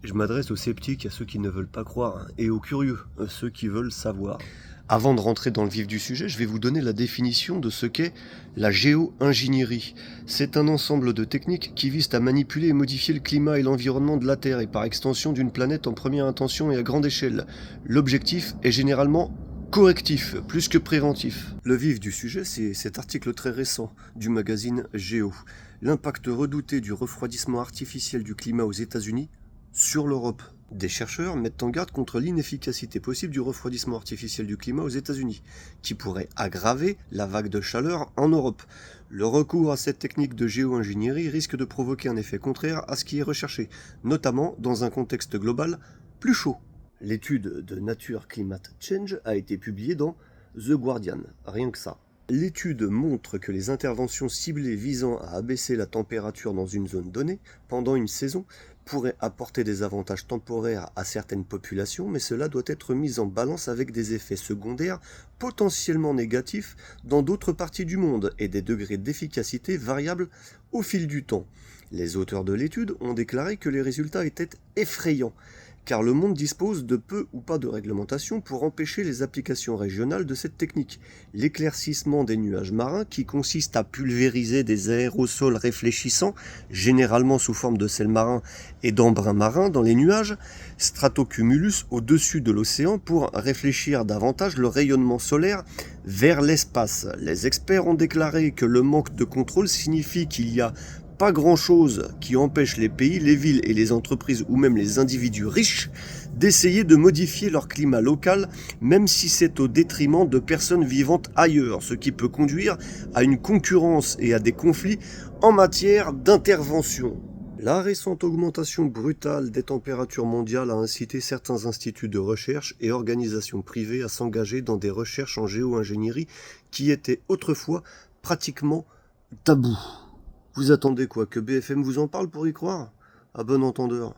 Je m'adresse aux sceptiques, à ceux qui ne veulent pas croire, hein, et aux curieux, ceux qui veulent savoir. Avant de rentrer dans le vif du sujet, je vais vous donner la définition de ce qu'est la géo-ingénierie. C'est un ensemble de techniques qui visent à manipuler et modifier le climat et l'environnement de la Terre et par extension d'une planète en première intention et à grande échelle. L'objectif est généralement correctif, plus que préventif. Le vif du sujet, c'est cet article très récent du magazine Géo. L'impact redouté du refroidissement artificiel du climat aux États-Unis sur l'Europe. Des chercheurs mettent en garde contre l'inefficacité possible du refroidissement artificiel du climat aux États-Unis, qui pourrait aggraver la vague de chaleur en Europe. Le recours à cette technique de géo-ingénierie risque de provoquer un effet contraire à ce qui est recherché, notamment dans un contexte global plus chaud. L'étude de Nature Climate Change a été publiée dans The Guardian, rien que ça. L'étude montre que les interventions ciblées visant à abaisser la température dans une zone donnée pendant une saison pourraient apporter des avantages temporaires à certaines populations, mais cela doit être mis en balance avec des effets secondaires potentiellement négatifs dans d'autres parties du monde et des degrés d'efficacité variables au fil du temps. Les auteurs de l'étude ont déclaré que les résultats étaient effrayants, car le monde dispose de peu ou pas de réglementation pour empêcher les applications régionales de cette technique. L'éclaircissement des nuages marins, qui consiste à pulvériser des aérosols réfléchissants, généralement sous forme de sel marin et d'embrun marin dans les nuages, stratocumulus au-dessus de l'océan pour réfléchir davantage le rayonnement solaire vers l'espace. Les experts ont déclaré que le manque de contrôle signifie qu'il y a pas grand-chose qui empêche les pays, les villes et les entreprises ou même les individus riches d'essayer de modifier leur climat local, même si c'est au détriment de personnes vivant ailleurs, ce qui peut conduire à une concurrence et à des conflits en matière d'intervention. La récente augmentation brutale des températures mondiales a incité certains instituts de recherche et organisations privées à s'engager dans des recherches en géo-ingénierie qui étaient autrefois pratiquement tabous. Vous attendez quoi, que BFM vous en parle pour y croire? À bon entendeur.